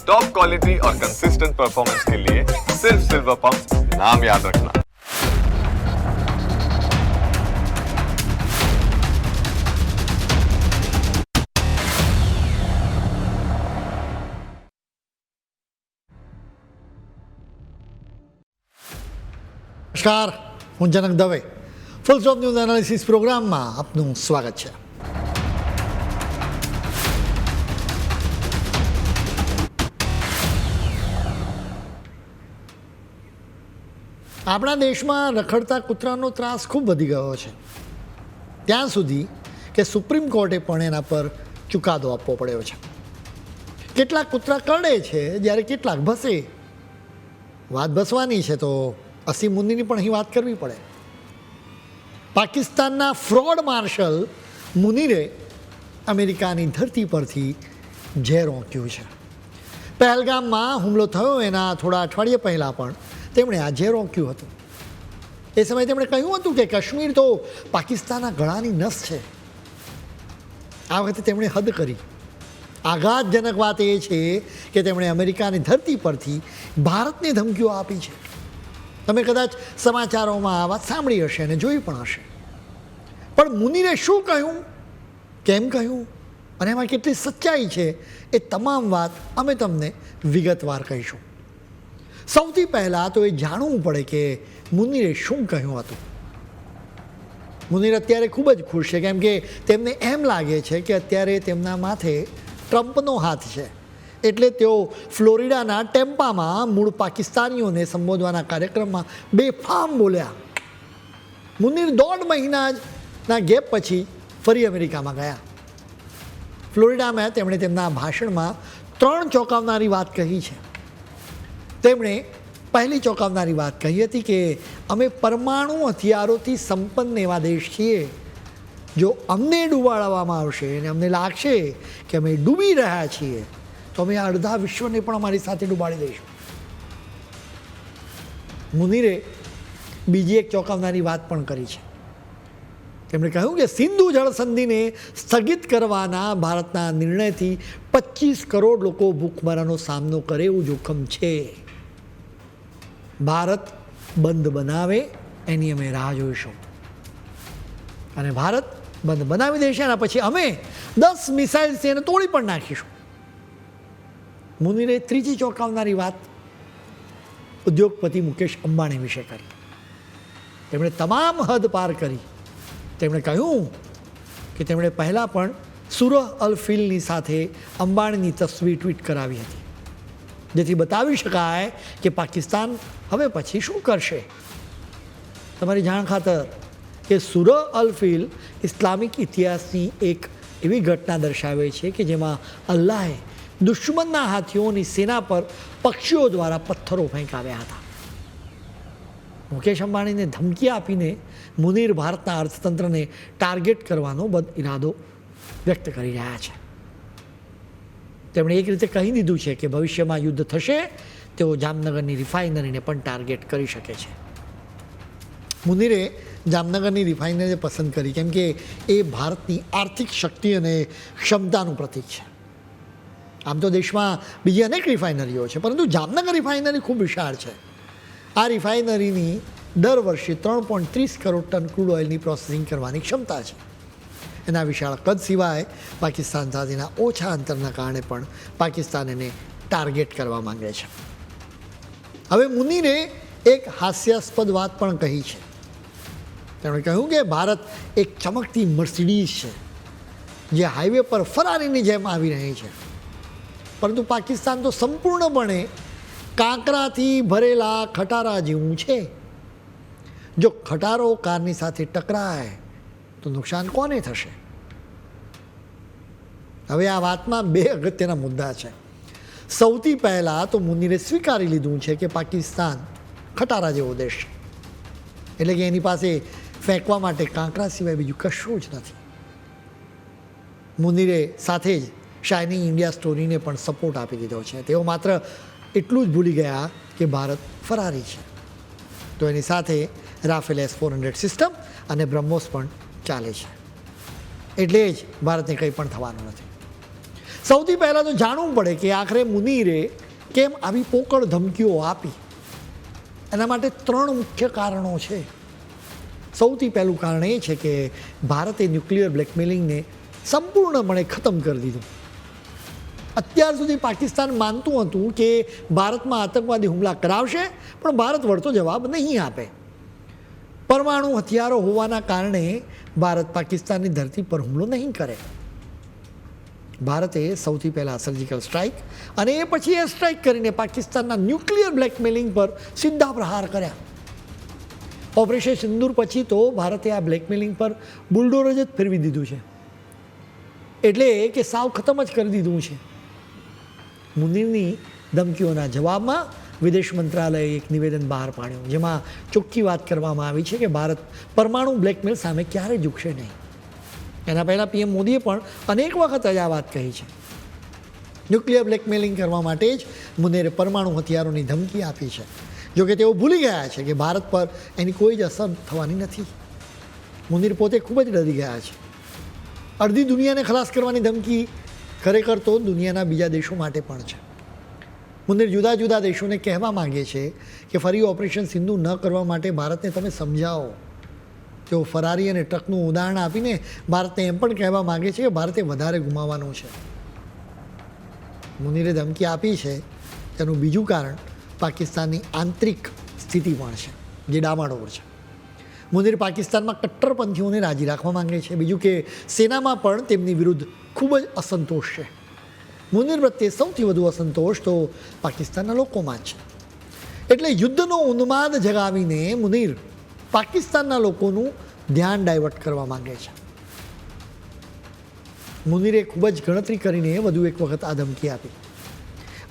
Top quality और consistent performance के लिए सिर्फ सिल्वर पंप नाम याद रखना। નમસ્કાર, હું Janak Dave. Full stop news analysis પ્રોગ્રામમાં આપનું સ્વાગત છે. આપણા દેશમાં રખડતા કૂતરાનો ત્રાસ ખૂબ વધી ગયો છે, ત્યાં સુધી કે સુપ્રીમ કોર્ટે પણ એના પર ચુકાદો આપવો પડ્યો છે. કેટલાક કૂતરા કરડે છે જ્યારે કેટલાક ભસે. વાત ભસવાની છે તો અસીમ મુનીની પણ અહીં વાત કરવી પડે. પાકિસ્તાનના ફ્રોડ માર્શલ મુનીરે અમેરિકાની ધરતી પરથી ઝેર ઓંક્યું છે. પહેલગામમાં હુમલો થયો એના થોડા અઠવાડિયા પહેલાં પણ તેમણે આ ઝેર ઓંક્યું હતું. એ સમયે તેમણે કહ્યું હતું કે કાશ્મીર તો પાકિસ્તાનના ગળાની નસ છે. આ વખતે તેમણે હદ કરી. આઘાતજનક વાત એ છે કે તેમણે અમેરિકાની ધરતી પરથી ભારતને ધમકીઓ આપી છે. તમે કદાચ સમાચારોમાં આ વાત સાંભળી હશે અને જોઈ પણ હશે. પણ મુનીરે શું કહ્યું, કેમ કહ્યું અને એમાં કેટલી સચ્ચાઈ છે એ તમામ વાત અમે તમને વિગતવાર કહીશું. સૌથી પહેલાં તો એ જાણવું પડે કે મુનીરે શું કહ્યું હતું. મુનીર અત્યારે ખૂબ જ ખુશ છે, કેમ કે તેમને એમ લાગે છે કે અત્યારે તેમના માથે ટ્રમ્પનો હાથ છે. એટલે તેઓ ફ્લોરિડાના ટેમ્પામાં મૂળ પાકિસ્તાનીઓને સંબોધવાના કાર્યક્રમમાં બેફામ બોલ્યા. મુનીર 1.5 મહિનાના ગેપ પછી ફરી અમેરિકામાં ગયા. ફ્લોરિડામાં તેમણે તેમના ભાષણમાં 3 ચોંકાવનારી વાત કહી છે. તેમણે પહેલી ચોંકાવનારી વાત કહી હતી કે અમે પરમાણુ હથિયારોથી સંપન્ન એવા દેશ છીએ. જો અમને ડૂબાડવામાં આવશે અને અમને લાગશે કે અમે ડૂબી રહ્યા છીએ તો અમે અડધા વિશ્વને પણ અમારી સાથે ડૂબાડી દઈશું. મુનીરે બીજી એક ચોંકાવનારી વાત પણ કરી છે. તેમણે કહ્યું કે સિંધુ જળ સંધિને સ્થગિત કરવાના ભારતના નિર્ણયથી 25 કરોડ લોકો ભૂખમરાનો સામનો કરે એવું જોખમ છે. ભારત બંધ બનાવે એની અમે રાહ જોઈશું અને ભારત બંધ બનાવી દેશે અને પછી અમે 10 મિસાઇલ્સ એને તોડી પણ નાખીશું. મુનીરે ત્રીજી ચોંકાવનારી વાત ઉદ્યોગપતિ મુકેશ અંબાણી વિશે કરી. તેમણે તમામ હદ પાર કરી. તેમણે કહ્યું કે તેમણે પહેલાં પણ સુરહ અલ ફિલની સાથે અંબાણીની તસવીર ટ્વીટ કરાવી હતી, જેથી બતાવી શકાય કે પાકિસ્તાન હવે પછી શું કરશે. તમારી જાણ ખાતર કે સુરહ અલ ફિલ ઇસ્લામિક ઇતિહાસની એક એવી ઘટના દર્શાવે છે કે જેમાં અલ્લાહે દુશ્મનના હાથીઓની સેના પર પક્ષીઓ દ્વારા પથ્થરો ફેંકાવ્યા હતા. મુકેશ અંબાણીને ધમકી આપીને મુનીર ભારતના અર્થતંત્રને ટાર્ગેટ કરવાનો બદ ઇરાદો વ્યક્ત કરી રહ્યા છે. તેમણે એક રીતે કહી દીધું છે કે ભવિષ્યમાં યુદ્ધ થશે તેઓ જામનગરની રિફાઇનરીને પણ ટાર્ગેટ કરી શકે છે. મુનીરે જામનગરની રિફાઇનરીને પસંદ કરી કેમ કે એ ભારતની આર્થિક શક્તિ અને ક્ષમતાનું પ્રતીક છે. આમ તો દેશમાં બીજી અનેક રિફાઇનરીઓ છે, પરંતુ જામનગર રિફાઇનરી ખૂબ વિશાળ છે. આ રિફાઇનરીની દર વર્ષે 3.30 કરોડ ટન ક્રૂડ ઓઇલની પ્રોસેસિંગ કરવાની ક્ષમતા છે. એના વિશાળ કદ સિવાય પાકિસ્તાન સાથેના ઓછા અંતરના કારણે પણ પાકિસ્તાન એને ટાર્ગેટ કરવા માંગે છે. હવે મુનીરે એક હાસ્યાસ્પદ વાત પણ કહી છે. તેમણે કહ્યું કે ભારત એક ચમકતી મર્સિડીઝ છે જે હાઈવે પર ફરારીની જેમ આવી રહી છે, પરંતુ પાકિસ્તાન તો સંપૂર્ણપણે કાંકરાથી ભરેલા ખટારા જેવું છે. જો ખટારો કારની સાથે ટકરાય તો નુકસાન કોને થશે? હવે આ વાતમાં 2 અગત્યના મુદ્દા છે. સૌથી પહેલાં તો મુનીરે સ્વીકારી લીધું છે કે પાકિસ્તાન ખટારા જેવો દેશ છે, એટલે કે એની પાસે ફેંકવા માટે કાંકરા સિવાય બીજું કશું જ નથી. મુનીરે સાથે જ શાઇનિંગ ઇન્ડિયા સ્ટોરીને પણ સપોર્ટ આપી દીધો છે. તેઓ માત્ર એટલું જ ભૂલી ગયા કે ભારત ફરારી છે, તો એની સાથે રાફેલ S-400 સિસ્ટમ અને બ્રહ્મોસ પણ ચાલે છે. એટલે જ ભારતને કંઈ પણ થવાનું નથી. સૌથી પહેલાં તો જાણવું પડે કે આખરે મુનીરે કેમ આવી પોકળ ધમકીઓ આપી. એના માટે 3 મુખ્ય કારણો છે. સૌથી પહેલું કારણ એ છે કે ભારતે ન્યુક્લિયર બ્લેકમેલિંગને સંપૂર્ણપણે ખતમ કરી દીધું. અત્યાર સુધી પાકિસ્તાન માનતું હતું કે ભારતમાં આતંકવાદી હુમલા કરાવશે, પણ ભારત વળતો જવાબ નહીં આપે. પરમાણુ હથિયારો હોવાના કારણે ભારત પાકિસ્તાનની ધરતી પર હુમલો નહીં કરે. ભારતે સૌથી પહેલાં સર્જિકલ સ્ટ્રાઇક અને એ પછી એ સ્ટ્રાઇક કરીને પાકિસ્તાનના ન્યુક્લિયર બ્લેકમેલિંગ પર સીધા પ્રહાર કર્યા. ઓપરેશન સિંદૂર પછી તો ભારતે આ બ્લેકમેલિંગ પર બુલડોઝર જ ફેરવી દીધું છે. એટલે કે સાવ ખતમ જ કરી દીધું છે. મુનીરની ધમકીઓના જવાબમાં વિદેશ મંત્રાલયે એક નિવેદન બહાર પાડ્યું, જેમાં ચોખ્ખી વાત કરવામાં આવી છે કે ભારત પરમાણુ બ્લેકમેલ સામે ક્યારેય ઝૂકશે નહીં. એના પહેલાં પીએમ મોદીએ પણ અનેક વખત આ વાત કહી છે. ન્યુક્લિયર બ્લેકમેલિંગ કરવા માટે જ મુનીરે પરમાણુ હથિયારોની ધમકી આપી છે. જોકે તેઓ ભૂલી ગયા છે કે ભારત પર એની કોઈ જ અસર થવાની નથી. મુનીર પોતે ખૂબ જ ડરી ગયા છે. અડધી દુનિયાને ખલાસ કરવાની ધમકી ખરેખર તો દુનિયાના બીજા દેશો માટે પણ છે. મુનીર જુદા જુદા દેશોને કહેવા માગે છે કે ફરી ઓપરેશન સિંધુ ન કરવા માટે ભારતને તમે સમજાવો. તેઓ ફરારી અને ટ્રકનું ઉદાહરણ આપીને ભારતને એમ પણ કહેવા માગે છે કે ભારતે વધારે ગુમાવવાનું છે. મુનીરે ધમકી આપી છે તેનું બીજું કારણ પાકિસ્તાનની આંતરિક સ્થિતિ પણ છે, જે ડામાડોળ છે. મુનીર પાકિસ્તાનમાં કટ્ટરપંથીઓને રાજી રાખવા માંગે છે. બીજું કે સેનામાં પણ તેમની વિરુદ્ધ ખૂબ જ અસંતોષ છે. મુનીર પ્રત્યે સૌથી વધુ અસંતોષ તો પાકિસ્તાનના લોકોમાં જ છે. એટલે યુદ્ધનો ઉન્માદ જગાવીને મુનીર પાકિસ્તાનના લોકોનું ધ્યાન ડાયવર્ટ કરવા માંગે છે. મુનીરે ખૂબ જ ગણતરી કરીને વધુ એક વખત આ ધમકી આપી.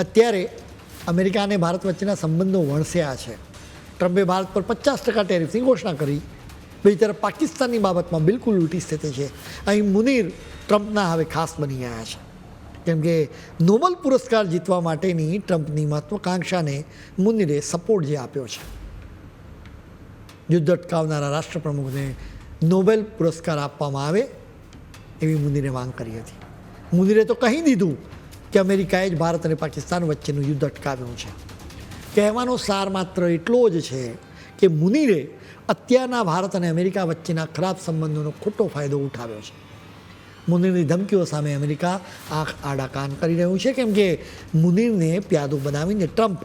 અત્યારે અમેરિકા અને ભારત વચ્ચેના સંબંધો વણસ્યા છે. ટ્રમ્પે ભારત પર 50% ટેરિફની ઘોષણા કરી. બીજી તરફ પાકિસ્તાનની બાબતમાં બિલકુલ ઉલટી સ્થિતિ છે. અહીં મુનીર ટ્રમ્પના હવે ખાસ બની ગયા છે, કેમ કે નોબેલ પુરસ્કાર જીતવા માટેની ટ્રમ્પની મહત્વાકાંક્ષાને મુનીરે સપોર્ટ જે આપ્યો છે. યુદ્ધ અટકાવનારા રાષ્ટ્રપ્રમુખને નોબેલ પુરસ્કાર આપવામાં આવે એવી મુનીરે માંગ કરી હતી. મુનીરે તો કહી દીધું કે અમેરિકાએ જ ભારત અને પાકિસ્તાન વચ્ચેનું યુદ્ધ અટકાવ્યું છે. કહેવાનો સાર માત્ર એટલો જ છે કે મુનીરે અત્યારના ભારત અને અમેરિકા વચ્ચેના ખરાબ સંબંધોનો ખોટો ફાયદો ઉઠાવ્યો છે. મુનીરની ધમકીઓ સામે અમેરિકા આંખ આડા કાન કરી રહ્યું છે, કેમ કે મુનીરને પ્યાદો બનાવીને ટ્રમ્પ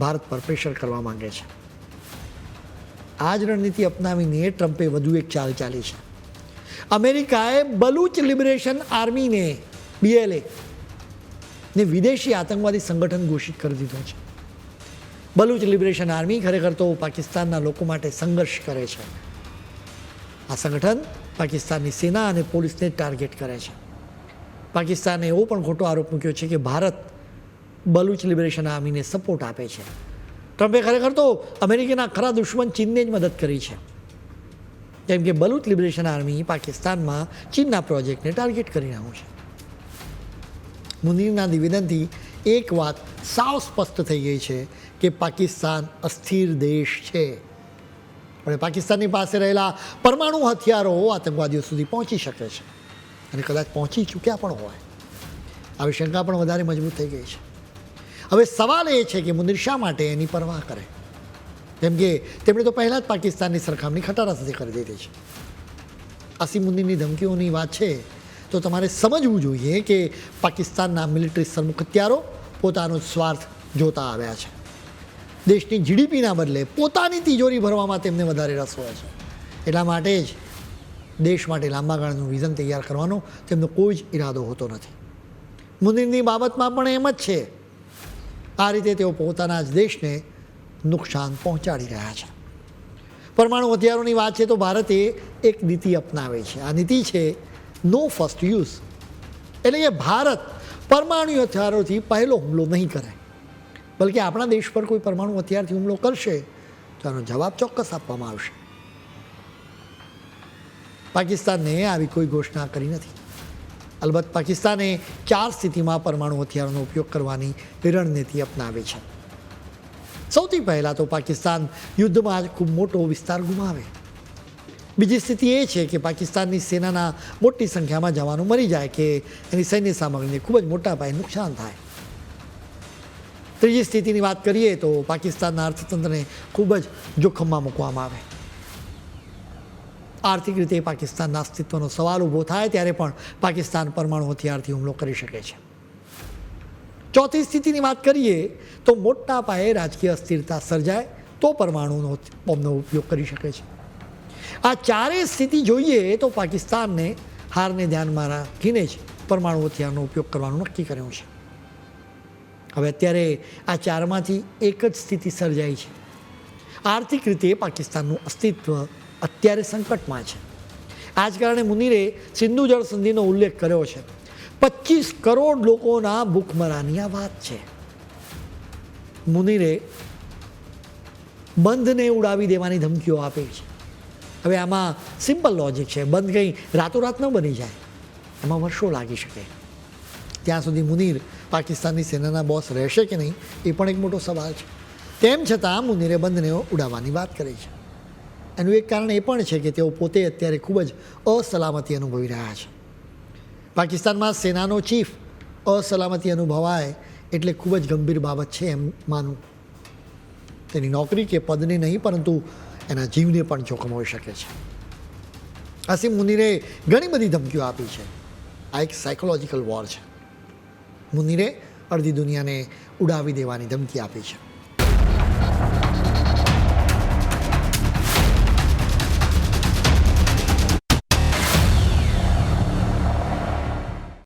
ભારત પર પ્રેશર કરવા માંગે છે. આ જ રણનીતિ અપનાવીને ટ્રમ્પે વધુ એક ચાલ ચાલી છે. અમેરિકાએ બલુચ લિબરેશન આર્મીને BLA ને વિદેશી આતંકવાદી સંગઠન ઘોષિત કરી દીધું છે. બલુચ લિબરેશન આર્મી ખરેખર તો પાકિસ્તાનના લોકો માટે સંઘર્ષ કરે છે. આ સંગઠન પાકિસ્તાનની સેના અને પોલીસને ટાર્ગેટ કરે છે. પાકિસ્તાને એવો પણ ખોટો આરોપ મૂક્યો છે કે ભારત બલુચ લિબરેશન આર્મીને સપોર્ટ આપે છે. ટ્રમ્પે ખરેખર તો અમેરિકાના ખરા દુશ્મન ચીનને જ મદદ કરી છે, કેમ કે બલુચ લિબરેશન આર્મી પાકિસ્તાનમાં ચીનના પ્રોજેક્ટને ટાર્ગેટ કરી રહ્યું છે. મુનીરના નિવેદનથી એક વાત સાવ સ્પષ્ટ થઈ ગઈ છે કે પાકિસ્તાન અસ્થિર દેશ છે. અને પાકિસ્તાનની પાસે રહેલા પરમાણુ હથિયારો આતંકવાદીઓ સુધી પહોંચી શકે છે, અને કદાચ પહોંચી ચૂક્યા પણ હોય. આવી શંકા પણ વધારે મજબૂત થઈ ગઈ છે. હવે સવાલ એ છે કે મુનીર શા માટે એની પરવા કરે, કેમ કે તેમણે તો પહેલાં જ પાકિસ્તાનની સરખામણી ખટારા સાથે કરી દીધી છે. આસિમ મુનીરની ધમકીઓની વાત છે તો તમારે સમજવું જોઈએ કે પાકિસ્તાનના મિલિટરી સરમુખ હથિયારો પોતાનો સ્વાર્થ જોતા આવ્યા છે. દેશની GDPના બદલે પોતાની તિજોરી ભરવામાં તેમને વધારે રસ હોય છે. એટલા માટે જ દેશ માટે લાંબા ગાળાનું વિઝન તૈયાર કરવાનો તેમનો કોઈ જ ઈરાદો હોતો નથી. મુનીરની બાબતમાં પણ એમ જ છે. આ રીતે તેઓ પોતાના જ દેશને નુકસાન પહોંચાડી રહ્યા છે. પરમાણુ હથિયારોની વાત છે તો ભારતે એક નીતિ અપનાવે છે. આ નીતિ છે નો ફર્સ્ટ યુઝ. એટલે કે ભારત પરમાણુ હથિયારોથી પહેલો હુમલો નહીં કરે, બલકે આપણા દેશ પર કોઈ પરમાણુ હથિયારથી હુમલો કરશે તો એનો જવાબ ચોક્કસ આપવામાં આવશે. પાકિસ્તાનને આવી કોઈ ઘોષણા કરી નથી. અલબત્ત પાકિસ્તાને 4 સ્થિતિમાં પરમાણુ હથિયારોનો ઉપયોગ કરવાની રણનીતિ અપનાવી છે. સૌથી પહેલાં તો પાકિસ્તાન યુદ્ધમાં જ ખૂબ મોટો વિસ્તાર ગુમાવે. બીજી સ્થિતિ એ છે કે પાકિસ્તાનની સેનાના મોટી સંખ્યામાં જવાનો મરી જાય કે એની સૈન્ય સામગ્રીને ખૂબ જ મોટા પાયે નુકસાન થાય. ત્રીજી સ્થિતિની વાત કરીએ તો પાકિસ્તાનના અર્થતંત્રને ખૂબ જ જોખમમાં મૂકવામાં આવે. આર્થિક રીતે પાકિસ્તાનના અસ્તિત્વનો સવાલ ઊભો થાય ત્યારે પણ પાકિસ્તાન પરમાણુ હથિયારથી હુમલો કરી શકે છે. ચોથી સ્થિતિની વાત કરીએ તો મોટા પાયે રાજકીય અસ્થિરતા સર્જાય તો પરમાણુનો બોમ્બનો ઉપયોગ કરી શકે છે. આ ચારેય સ્થિતિ જોઈએ તો પાકિસ્તાનને હારને ધ્યાનમાં રાખીને જ પરમાણુ હથિયારનો ઉપયોગ કરવાનું નક્કી કર્યું છે. હવે અત્યારે આ ચારમાંથી એક જ સ્થિતિ સર્જાઈ છે. આર્થિક રીતે પાકિસ્તાનનું અસ્તિત્વ અત્યારે સંકટમાં છે. આ જ કારણે મુનીરે સિંધુ જળ સંધિનો ઉલ્લેખ કર્યો છે. 25 કરોડ લોકોના ભૂખમરાની આ વાત છે. મુનીરે બંધને ઉડાવી દેવાની ધમકીઓ આપી છે. હવે આમાં સિમ્પલ લોજિક છે. બંધ કંઈ રાતોરાત ન બની જાય, એમાં વર્ષો લાગી શકે. ત્યાં સુધી મુનીર પાકિસ્તાનની સેનાના બોસ રહેશે કે નહીં એ પણ એક મોટો સવાલ છે. તેમ છતાં મુનીરે બંધને ઉડાવવાની વાત કરી છે. એનું એક કારણ એ પણ છે કે તેઓ પોતે અત્યારે ખૂબ જ અસલામતી અનુભવી રહ્યા છે. પાકિસ્તાનમાં સેનાનો ચીફ અસલામતી અનુભવાય એટલે ખૂબ જ ગંભીર બાબત છે એમ માનવું. તેની નોકરી કે પદને નહીં પરંતુ એના જીવને પણ જોખમ હોઈ શકે છે. આસિમ મુનીરે ઘણી બધી ધમકીઓ આપી છે. આ એક સાયકોલોજીકલ વોર છે. મુનીરે અડધી દુનિયાને ઉડાવી દેવાની ધમકી આપી છે.